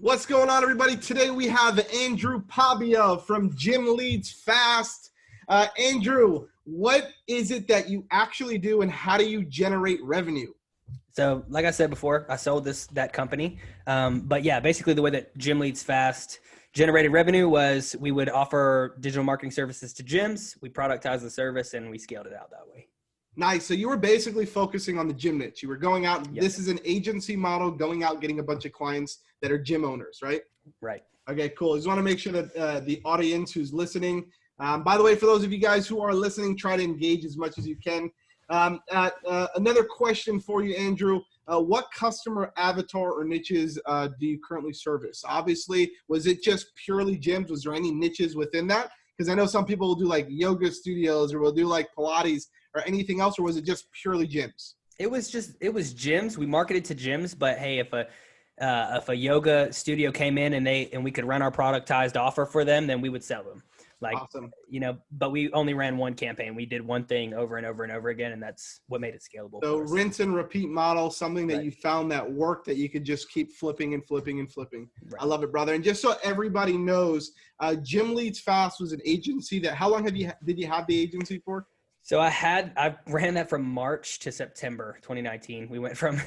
What's going on, everybody? Today we have Andrew Pabia from GymLeadsFast. Andrew, what is it that you actually do and how do you generate revenue? So like I said before, I sold that company. But yeah, basically the way that GymLeadsFast generated revenue was we would offer digital marketing services to gyms. We productized the service and we scaled it out that way. Nice. So you were basically focusing on the gym niche. You were going out. Yep. This is an agency model, going out, getting a bunch of clients that are gym owners, right? Right. Okay, cool. I just want to make sure that the audience who's listening, by the way, for those of you guys who are listening, try to engage as much as you can. Another question for you, Andrew. What customer avatar or niches do you currently service? Obviously, was it just purely gyms? Was there any niches within that? Because I know some people will do like yoga studios or will do like Pilates or anything else, or was it just purely gyms? It was gyms. We marketed to gyms, but hey, if a yoga studio came in and we could run our productized offer for them, then we would sell them. Like, awesome. But we only ran one campaign. We did one thing over and over and over again, and that's what made it scalable. So rinse and repeat model, something that Right. you found that worked, that you could just keep flipping and flipping and flipping. Right. I love it, brother. And just so everybody knows, GymLeadsFast was an agency that, how long did you have the agency for? So I ran that from March to September 2019. We went from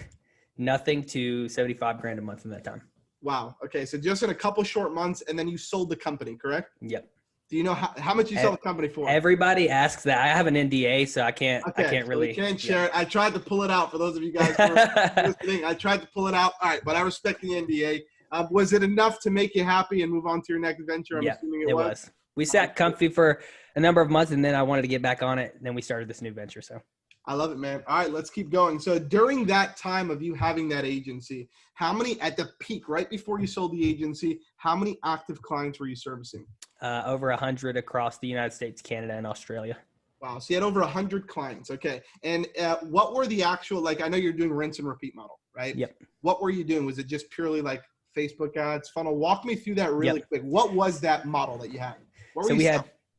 nothing to 75 grand a month in that time. Wow. Okay. So just in a couple short months, and then you sold the company, correct? Yep. Do you know how much you sold the company for? Everybody asks that. I have an NDA, so I can't really. You can't share it. I tried to pull it out for those of you guys who are listening. I tried to pull it out. All right, but I respect the NDA. Was it enough to make you happy and move on to your next venture? I'm assuming it was. We sat comfy for a number of months, and then I wanted to get back on it. And then we started this new venture. So I love it, man. All right, let's keep going. So during that time of you having that agency, how many at the peak, right before you sold the agency, how many active clients were you servicing? Over 100 across the United States, Canada, and Australia. Wow. So you had over 100 clients. Okay. And what were the actual, like, I know you're doing rinse and repeat model, right? Yep. What were you doing? Was it just purely like Facebook ads, funnel? Walk me through that really quick. What was that model that you had?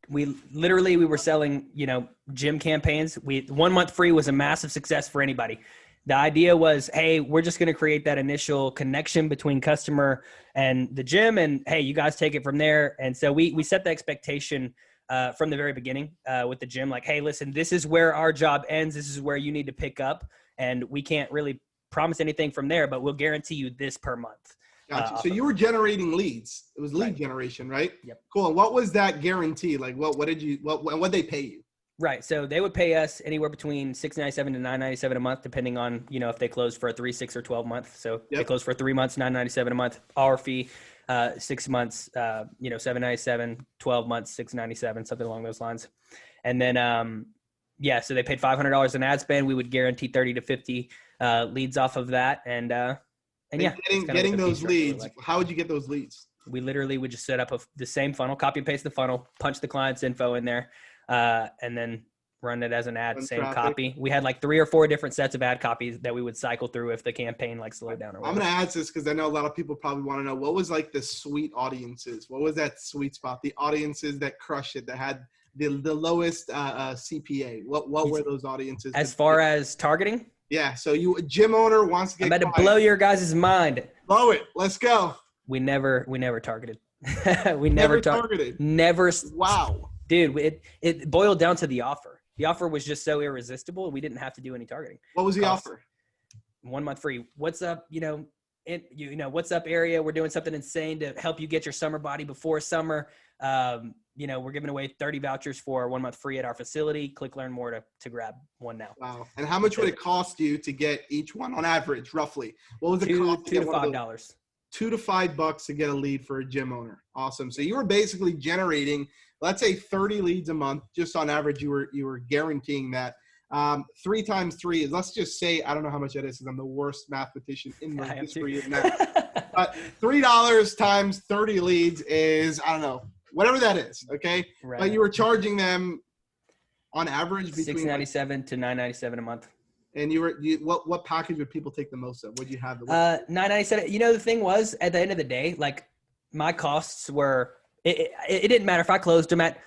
We were selling, gym campaigns. 1 month free was a massive success for anybody. The idea was, hey, we're just going to create that initial connection between customer and the gym, and hey, you guys take it from there. And so we set the expectation from the very beginning with the gym, like, hey, listen, this is where our job ends. This is where you need to pick up, and we can't really promise anything from there, but we'll guarantee you this per month. Gotcha. So you were generating leads. It was lead generation, right? Yep. Cool. And what was that guarantee? Like, what they pay you? Right. So they would pay us anywhere between $697 to $997 a month, depending on, if they closed for a 3, 6, or 12 month. So they closed for 3 months, $997 a month, our fee, 6 months, $797, 12 months, $697, something along those lines. And then, so they paid $500 in ad spend. We would guarantee 30 to 50 leads off of that. And getting those leads, how would you get those leads? We literally would just set up the same funnel, copy and paste the funnel, punch the client's info in there, and then run it as an ad, same copy. We had like 3 or 4 different sets of ad copies that we would cycle through if the campaign slowed down. I'm going to add this because I know a lot of people probably want to know, what was like the sweet audiences? What was that sweet spot? The audiences that crushed it, that had the lowest CPA. What were those audiences? As far as targeting? Yeah. So a gym owner wants to get. I'm about to blow your guys' mind. Blow it. Let's go. We never targeted. We never targeted. Never. Wow. Dude, it boiled down to the offer. The offer was just so irresistible, and we didn't have to do any targeting. What was the offer? 1 month free. What's up? What's up area? We're doing something insane to help you get your summer body before summer. We're giving away 30 vouchers for 1 month free at our facility. Click learn more to grab one now. Wow. And how much would it cost you to get each one on average, roughly? What was the cost? $2 to $5. $2 to $5 to get a lead for a gym owner. Awesome. So you were basically generating, let's say 30 leads a month, just on average. You were guaranteeing that. 3 times 3 is, let's just say, I don't know how much that is because I'm the worst mathematician in the history of math. But $3 times 30 leads is, I don't know, whatever that is. Okay. Right. But you were charging them on average between $697 to $997 a month. And what package would people take the most of? What do you have? $997. The thing was, at the end of the day, like, my costs were, it didn't matter if I closed them at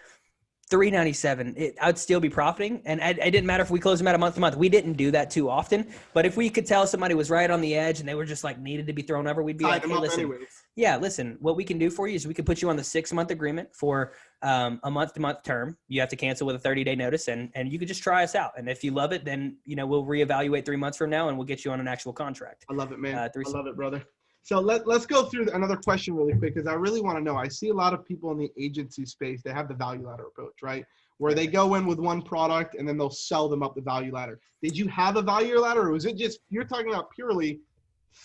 $397. I would still be profiting, and it didn't matter if we closed them out a month to month. We didn't do that too often, but if we could tell somebody was right on the edge and they were just like needed to be thrown over, we'd be like, hey, listen, listen, what we can do for you is we can put you on the 6-month agreement for a month-to-month term. You have to cancel with a 30-day notice, and you could just try us out. And if you love it, then we'll reevaluate 3 months from now, and we'll get you on an actual contract. I love it, man. I love it, brother. So let's go through another question really quick, because I really want to know. I see a lot of people in the agency space, they have the value ladder approach, right? Where they go in with one product and then they'll sell them up the value ladder. Did you have a value ladder, or was it just, you're talking about purely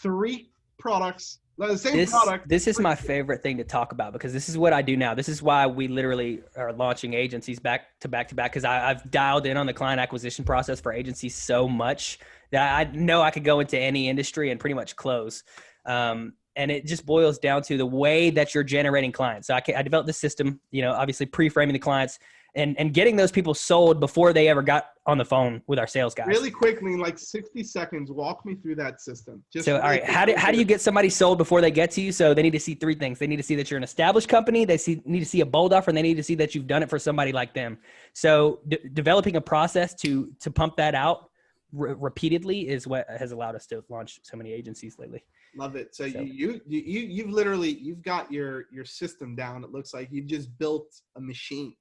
3 products, the same product? This is my favorite thing to talk about, because this is what I do now. This is why we literally are launching agencies back to back, because I've dialed in on the client acquisition process for agencies so much that I know I could go into any industry and pretty much close. And it just boils down to the way that you're generating clients. So I developed this system, obviously pre-framing the clients and getting those people sold before they ever got on the phone with our sales guys. Really quickly, in like 60 seconds, walk me through that system. All right, how do you get somebody sold before they get to you? So they need to see 3 things. They need to see that you're an established company. They need to see a bold offer, and they need to see that you've done it for somebody like them. So developing a process to pump that out repeatedly is what has allowed us to launch so many agencies lately. Love it. So you've literally got your system down. It looks like you've just built a machine.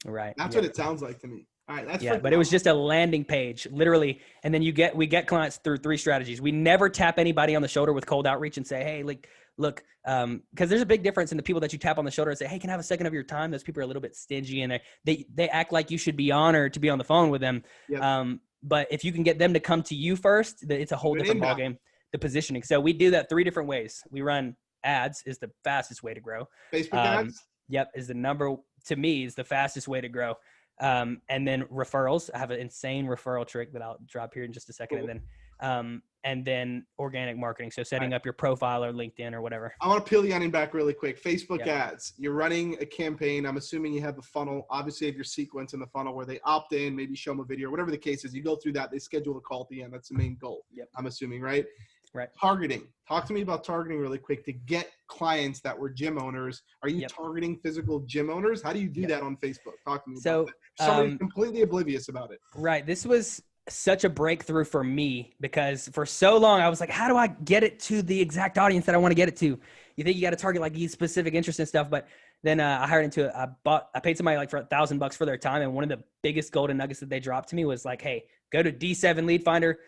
Right. That's what it sounds like to me. All right. That's but it was just a landing page, literally. And then we get clients through 3 strategies. We never tap anybody on the shoulder with cold outreach and say, hey, look, because there's a big difference in the people that you tap on the shoulder and say, hey, can I have a second of your time? Those people are a little bit stingy, and they act like you should be honored to be on the phone with them. Yep. But if you can get them to come to you first, it's a whole different ballgame. The positioning. So we do that 3 different ways. We run ads is the fastest way to grow. Facebook ads? Yep. Is the fastest way to grow. And then referrals. I have an insane referral trick that I'll drop here in just a second. Cool. And then organic marketing. So setting up your profile or LinkedIn or whatever. I want to peel the onion back really quick. Facebook ads. You're running a campaign. I'm assuming you have a funnel. Obviously, you have your sequence in the funnel where they opt in, maybe show them a video, whatever the case is. You go through that. They schedule a call at the end. That's the main goal. Yep. I'm assuming, right? Right. Targeting. Talk to me about targeting really quick to get clients that were gym owners. Are you targeting physical gym owners? How do you do that on Facebook? Talk to me about that. Somebody's completely oblivious about it. Right. This was such a breakthrough for me, because for so long I was like, how do I get it to the exact audience that I want to get it to? You think you got to target like these specific interests and stuff, but then I hired into I paid somebody like for $1,000 for their time. And one of the biggest golden nuggets that they dropped to me was like, hey, go to D7 Lead Finder,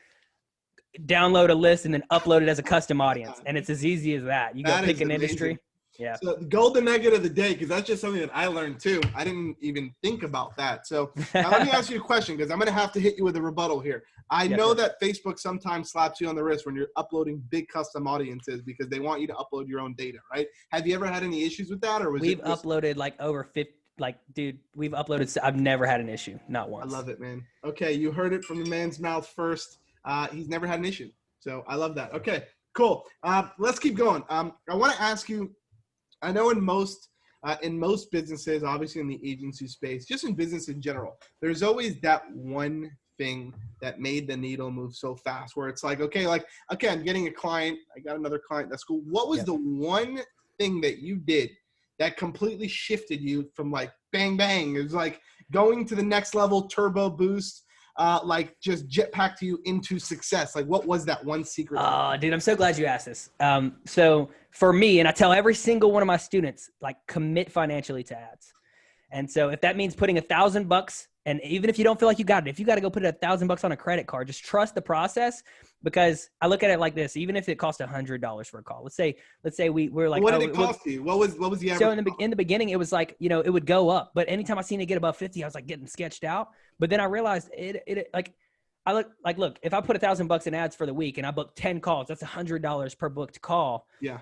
download a list, and then upload it as a custom audience. And it's as easy as that. You go pick an industry. Yeah. So the golden nugget of the day, because that's just something that I learned too. I didn't even think about that. So now let me ask you a question, because I'm going to have to hit you with a rebuttal here. I know that Facebook sometimes slaps you on the wrist when you're uploading big custom audiences, because they want you to upload your own data, right? Have you ever had any issues with that, or was We've uploaded like over 50. Like, dude, we've uploaded. I've never had an issue, not once. I love it, man. Okay, you heard it from the man's mouth first. He's never had an issue. So I love that. Okay, cool. Let's keep going. I want to ask you, I know in most businesses, obviously in the agency space, just in business in general, there's always that one thing that made the needle move so fast, where it's like, okay, I'm getting a client. I got another client that's cool. What was the one thing that you did that completely shifted you from like bang, bang? It was like going to the next level, turbo boost, like just jetpacked you into success? Like, what was that one secret? Oh, dude, I'm so glad you asked this. So for me, and I tell every single one of my students, like, commit financially to ads. And so if that means putting $1,000, and even if you don't feel like you got it, if you got to go put $1,000 on a credit card, just trust the process. Because I look at it like this: even if it cost $100 for a call, let's say we're like, what did it cost you? What was the average? So in the beginning, it was like, it would go up, but anytime I seen it get above 50, I was like getting sketched out. But then I realized look, if I put $1,000 in ads for the week and I book 10 calls, that's $100 per booked call. Yeah.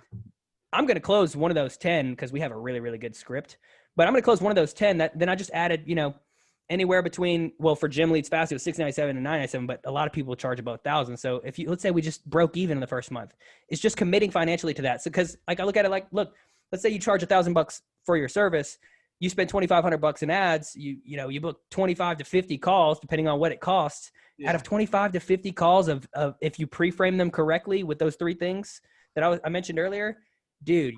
I'm going to close one of those 10 because we have a really, really good script, but I'm going to close one of those 10 then I just added, anywhere between, well, for GymLeadsFast, it was $697 and $997, but a lot of people charge about $1,000. So if let's say we just broke even in the first month, it's just committing financially to that. So, cause like I look at it like, look, let's say you charge $1,000 for your service, you spend $2,500 in ads, you book 25 to 50 calls, depending on what it costs. Yeah. Out of 25 to 50 calls of if you pre-frame them correctly with those 3 things that I mentioned earlier, dude,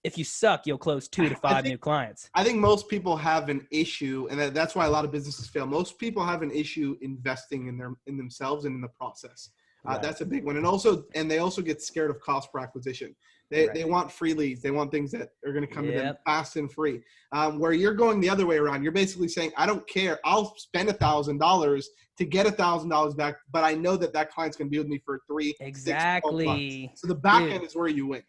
if you suck, you'll close 2 to 5 new clients. I think most people have an issue, and that's why a lot of businesses fail. Most people have an issue investing in themselves and in the process. Right. That's a big one. And they also get scared of cost per acquisition. They want free leads. They want things that are going to come to them fast and free. Where you're going the other way around, you're basically saying, I don't care. I'll spend $1,000 to get $1,000 back, but I know that client's going to be with me for 3, 6, 12 months. So the back end is where you win.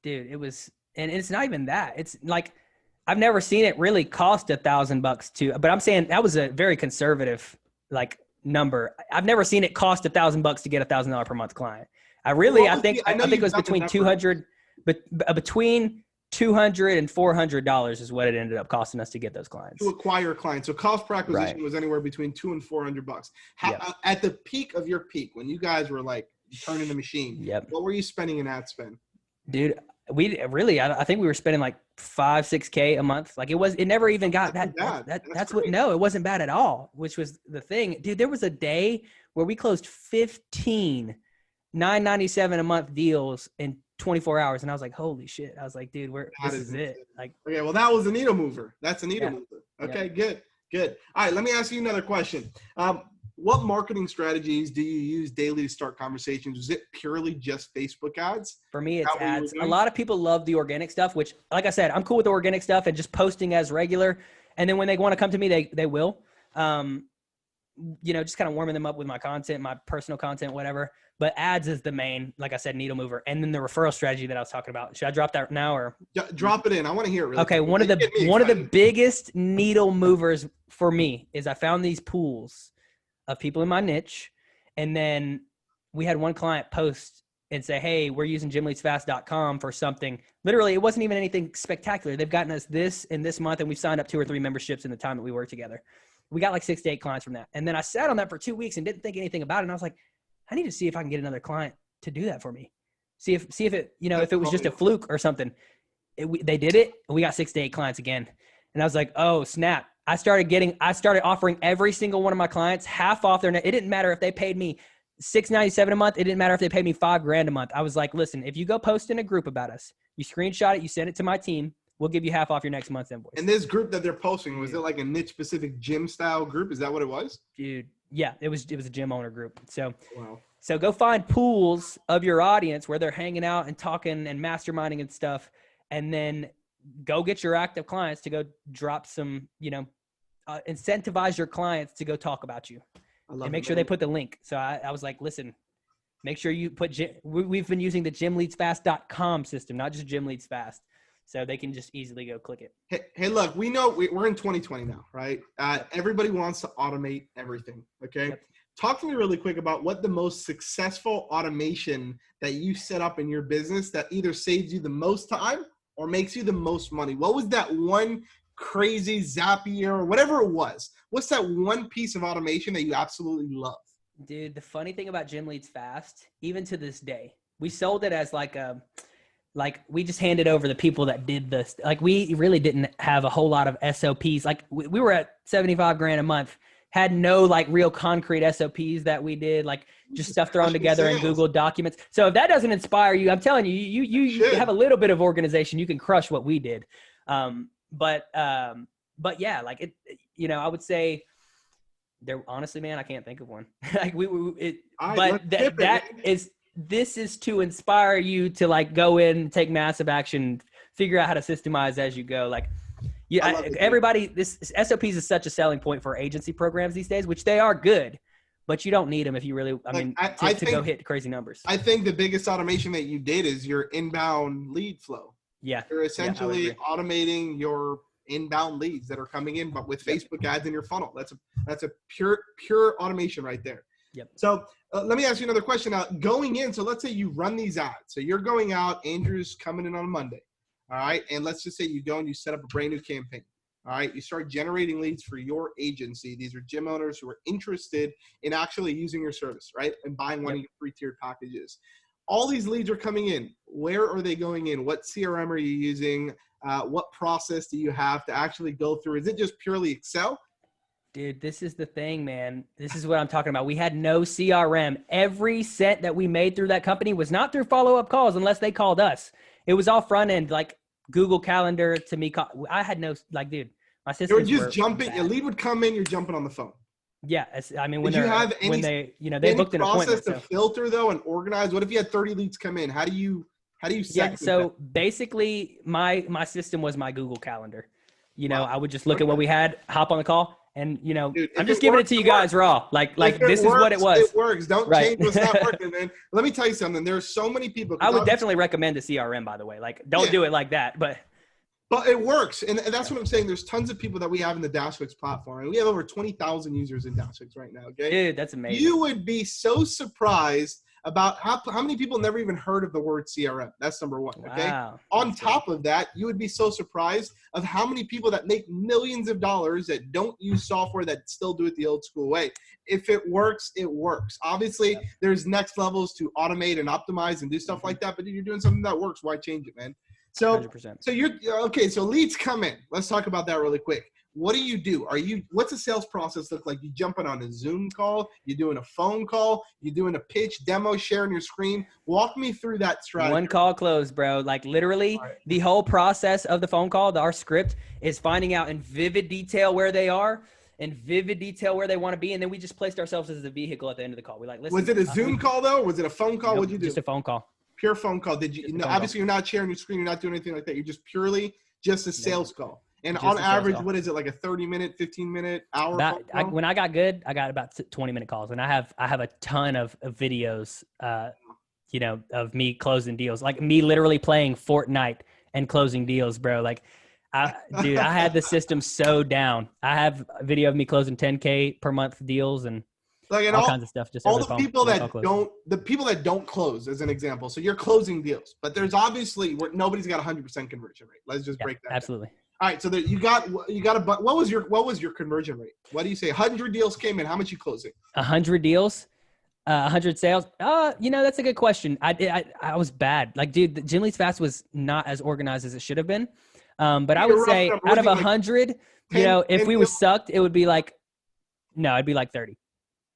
Dude, it was, and it's not even that. It's like, I've never seen it really cost $1,000 but I'm saying that was a very conservative number. I've never seen it cost $1,000 to get $1,000 per month client. I think it was between 200, but between $200 and $400 is what it ended up costing us to get those clients. To acquire clients. So cost per acquisition was anywhere between $200 and $400. At the peak of your peak, when you guys were like turning the machine, what were you spending in ad spend? Dude, I think we were spending like $5,000, $6,000 a month. Like it never even got that. It wasn't bad at all, which was the thing. Dude, there was a day where we closed 15 $997 a month deals in 24 hours. And I was like, holy shit. I was like, dude, this is it. Like, okay, well, that was a needle mover. That's a needle mover. Okay, good. All right, let me ask you another question. What marketing strategies do you use daily to start conversations? Is it purely just Facebook ads? For me, it's ads. A lot of people love the organic stuff, which, like I said, I'm cool with the organic stuff and just posting as regular. And then when they want to come to me, they will. Just kind of warming them up with my content, my personal content, whatever. But ads is the main, like I said, needle mover. And then the referral strategy that I was talking about. Should I drop that now or? Drop it in. I want to hear it. Really okay. quick. One of the biggest needle movers for me is I found these pools of people in my niche. And then we had one client post and say, hey, we're using GymLeadsFast.com for something. Literally, it wasn't even anything spectacular. They've gotten us this in this month, and we've signed up 2 or 3 memberships in the time that we worked together. We got like 6 to 8 clients from that. And then I sat on that for 2 weeks and didn't think anything about it. And I was like, I need to see if I can get another client to do that for me. See if it, if it was just a fluke or something. They did it, and we got 6 to 8 clients again. And I was like, oh, snap. I started offering every single one of my clients half off their net. It didn't matter if they paid me $697 a month. It didn't matter if they paid me $5,000 a month. I was like, listen, if you go post in a group about us, you screenshot it, you send it to my team, we'll give you half off your next month's invoice. And this group that they're posting, was it like a niche specific gym style group? Is that what it was? Dude, yeah, it was a gym owner group. So, So go find pools of your audience where they're hanging out and talking and masterminding and stuff. And then go get your active clients to go drop some, incentivize your clients to go talk about you and make sure they put the link. So I was like, listen, make sure you put, we've been using the GymLeadsFast.com system, not just GymLeadsFast. So they can just easily go click it. Hey, look, we know we're in 2020 now, right? Everybody wants to automate everything. Okay. Yep. Talk to me really quick about what the most successful automation that you set up in your business that either saves you the most time or makes you the most money. What was that one crazy Zapier or whatever it was? What's that one piece of automation that you absolutely love? Dude, the funny thing about GymLeadsFast, even to this day, we sold it as we just handed over the people that did this. Like we really didn't have a whole lot of SOPs. Like we were at $75,000 a month, had no like real concrete SOPs that we did, like just stuff thrown together in Google Documents. So if that doesn't inspire you, I'm telling you, you have a little bit of organization, you can crush what we did. But yeah, like it, I would say there, honestly, man, I can't think of one. Like this is to inspire you to like go in, take massive action, figure out how to systemize as you go. Like, this SOPs is such a selling point for agency programs these days, which they are good, but you don't need them if you really, to go hit crazy numbers. I think the biggest automation that you did is your inbound lead flow. Yeah. You're essentially automating your inbound leads that are coming in, but with Facebook ads in your funnel. That's a pure automation right there. Yep. So let me ask you another question now. Going in, so let's say you run these ads. So you're going out, Andrew's coming in on a Monday. All right. And let's just say you go and you set up a brand new campaign. All right. You start generating leads for your agency. These are gym owners who are interested in actually using your service, right? And buying one of your free tiered packages. All these leads are coming in. Where are they going in? What CRM are you using? What process do you have to actually go through? Is it just purely Excel? Dude, this is the thing, man. This is what I'm talking about. We had no CRM. Every cent that we made through that company was not through follow-up calls unless they called us. it was all front end, like Google Calendar to me. I had no, like, dude, my systems You're just were jumping. bad. A lead would come in, you're jumping on the phone. Yeah. I mean, when Did you have any, they booked an process appointment. to filter though and organize? What if you had 30 leads come in? How do you segment so that? basically my system was my Google Calendar. Wow. I would just look at what we had, hop on the call, and Dude, I'm just giving it to you guys raw. Like this is what it was. It works. Don't Right. change what's not working, man. Let me tell you something. There's so many people. I would definitely recommend the CRM, by the way. Like, don't do it like that, but it works. And that's what I'm saying. There's tons of people that we have in the DashClicks platform, and we have over 20,000 users in DashClicks right now. Okay. Dude, that's amazing. You would be so surprised about how many people never even heard of the word CRM. That's number one. Okay. Wow. On top of that, you would be so surprised of how many people that make millions of dollars that don't use software, that still do it the old school way. If it works, it works. Obviously, there's next levels to automate and optimize and do stuff like that. But if you're doing something that works, why change it, man? So, 100%. so you're okay. So leads come in. Let's talk about that really quick. What do you do? What's the sales process look like? You jumping on a Zoom call? You doing a phone call? You doing a pitch, demo, sharing your screen? Walk me through that strategy. One call close, bro. Like literally the whole process of the phone call, our script is finding out in vivid detail where they are, in vivid detail where they want to be. And then we just placed ourselves as the vehicle at the end of the call. We like, listen. Was it a Zoom call though? Was it a phone call? Nope, What'd you do? Just a phone call. Pure phone call. Did you? No, obviously you're not sharing your screen. You're not doing anything like that. You're just purely just a sales call. And Just on a sales average, call. what is it, like a 30-minute, 15-minute, hour phone call? When I got good, I got about 20-minute calls, and I have a ton of videos, of me closing deals, like me literally playing Fortnite and closing deals, bro. Like, I had the system so down. I have a video of me closing 10K per month deals and all kinds of stuff. Just all the people that don't close, as an example. So you're closing deals, but there's obviously nobody's got 100% conversion rate. Let's just break that absolutely down. All right, so you got what was your conversion rate? What do you say? 100 deals came in. How much you closing? 100 deals, 100 sales. That's a good question. I was bad. Like, dude, the GymLeadsFast was not as organized as it should have been. But I would say out of 100, if we was sucked, it would be like, no, it'd be like 30.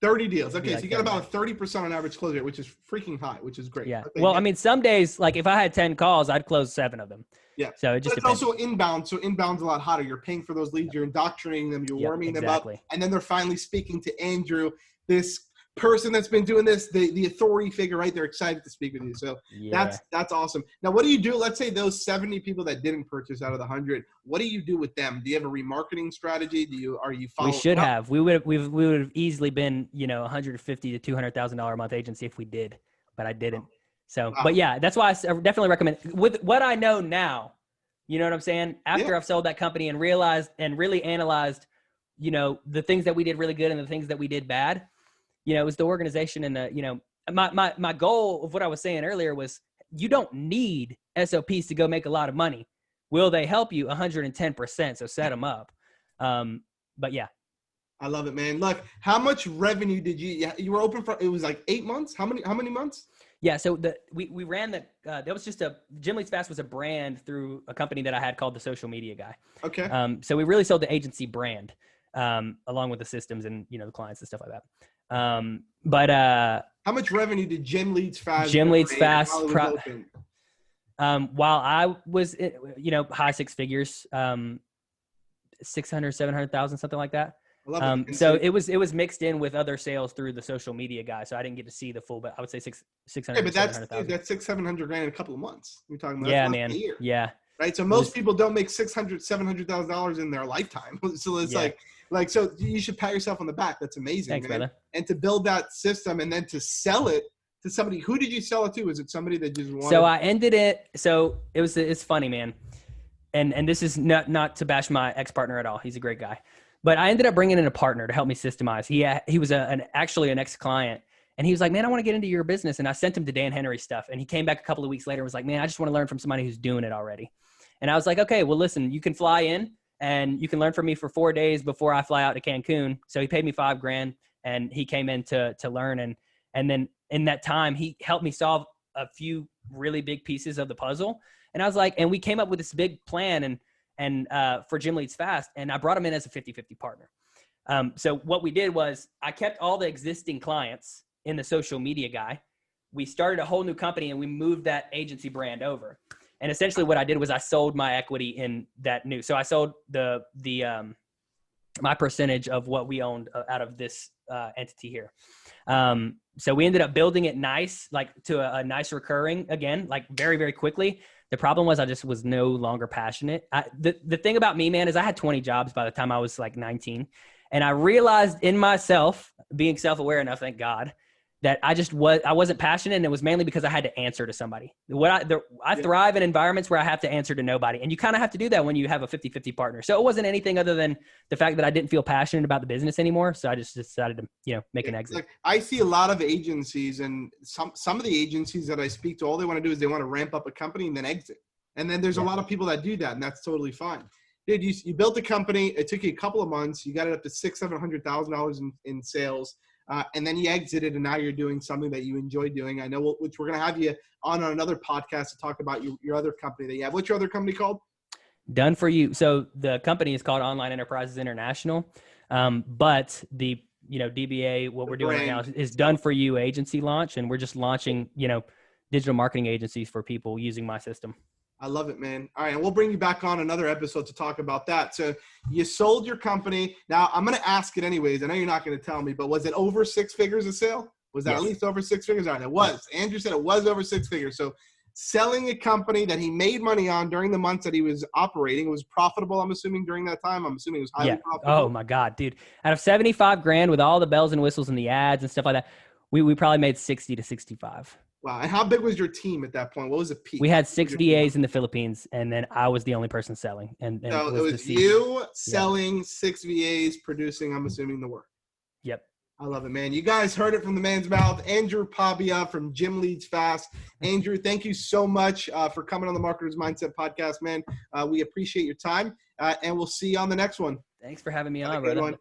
30 deals. Okay, so you got about a 30% on average close rate, which is freaking high, which is great. Yeah. Okay, well, I mean, some days, like if I had 10 calls, I'd close 7 of them. Yeah. So it just But it's also inbound. So inbound's a lot hotter. You're paying for those leads. You're indoctrinating them. You're warming them up. And then they're finally speaking to Andrew, this person that's been doing this, the authority figure, right? They're excited to speak with you. So that's awesome. Now, what do you do? Let's say those 70 people that didn't purchase out of the 100, what do you do with them? Do you have a remarketing strategy? Are you following? We should have. We would have easily been, $150,000 to $200,000 a month agency if we did, but I didn't. So, but yeah, that's why I definitely recommend with what I know now. You know what I'm saying? After I've sold that company and realized and really analyzed, the things that we did really good and the things that we did bad. It was the organization and my goal of what I was saying earlier was you don't need SOPs to go make a lot of money. Will they help you? 110%. So set them up. But yeah. I love it, man. Look, how much revenue did you were open for? It was like 8 months. How many months? Yeah. So we ran that was just GymLeadsFast was a brand through a company that I had called the Social Media Guy. Okay. So we really sold the agency brand, along with the systems and, the clients and stuff like that. But how much revenue did GymLeadsFast while I was, high 6 figures, 600, 700,000, something like that. So it was mixed in with other sales through the Social Media Guy. So I didn't get to see the full, but I would say 600. Yeah, but that's $600,000 in a couple of months. We're talking about man. A year. Yeah. Right. So most people don't make $700,000 in their lifetime. So it's so you should pat yourself on the back. That's amazing. Thanks, man. brother. And to build that system and then to sell it to somebody, who did you sell it to? Is it somebody that just wanted? So I ended it. So it's funny, man. And this is not to bash my ex-partner at all. He's a great guy, but I ended up bringing in a partner to help me systemize. He was actually an ex-client. And he was like, man, I want to get into your business. And I sent him to Dan Henry's stuff. And he came back a couple of weeks later and was like, man, I just want to learn from somebody who's doing it already. And I was like, okay, well, listen, you can fly in and you can learn from me for 4 days before I fly out to Cancun. So he paid me $5,000 and he came in to learn. And then in that time, he helped me solve a few really big pieces of the puzzle. And I was like, and we came up with this big plan and for GymLeadsFast, and I brought him in as a 50-50 partner. So what we did was I kept all the existing clients in the Social Media Guy. We started a whole new company and we moved that agency brand over. And essentially what I did was I sold my equity in that new. So I sold my percentage of what we owned out of this entity here. So we ended up building it nice, like to a nice recurring again, like very, very quickly. The problem was I just was no longer passionate. The thing about me, man, is I had 20 jobs by the time I was like 19. And I realized in myself, being self-aware enough, thank God, that I wasn't passionate, and it was mainly because I had to answer to somebody. I thrive in environments where I have to answer to nobody, and you kind of have to do that when you have a 50-50 partner. So it wasn't anything other than the fact that I didn't feel passionate about the business anymore. So I just decided to, make an exit. Like, I see a lot of agencies, and some of the agencies that I speak to, all they want to do is they want to ramp up a company and then exit. And then there's a lot of people that do that, and that's totally fine. Dude, you built a company. It took you a couple of months. You got it up to $600,000-$700,000 in sales. And then you exited, and now you're doing something that you enjoy doing. I know, which we're going to have you on another podcast to talk about your other company that you have. What's your other company called? Done For You. So the company is called Online Enterprises International. But the, DBA, what we're doing right now is Done For You agency launch. And we're just launching, digital marketing agencies for people using my system. I love it, man. All right. And we'll bring you back on another episode to talk about that. So you sold your company. Now I'm going to ask it anyways. I know you're not going to tell me, but was it over 6 figures a sale? Was that at least over 6 figures? All right. It was. Andrew said it was over 6 figures. So selling a company that he made money on during the months that he was operating, it was profitable. I'm assuming during that time, it was highly profitable. Oh my God, dude. Out of $75,000 with all the bells and whistles and the ads and stuff like that, we probably made 60 to 65. Wow. And how big was your team at that point? What was the peak? We had 6 VAs in the Philippines, and then I was the only person selling. And so it was you selling, 6 VAs producing, I'm assuming, the work. Yep. I love it, man. You guys heard it from the man's mouth. Andrew Pabia from GymLeadsFast. Andrew, thank you so much for coming on the Marketer's Mindset podcast, man. We appreciate your time, and we'll see you on the next one. Thanks for having me on, brother.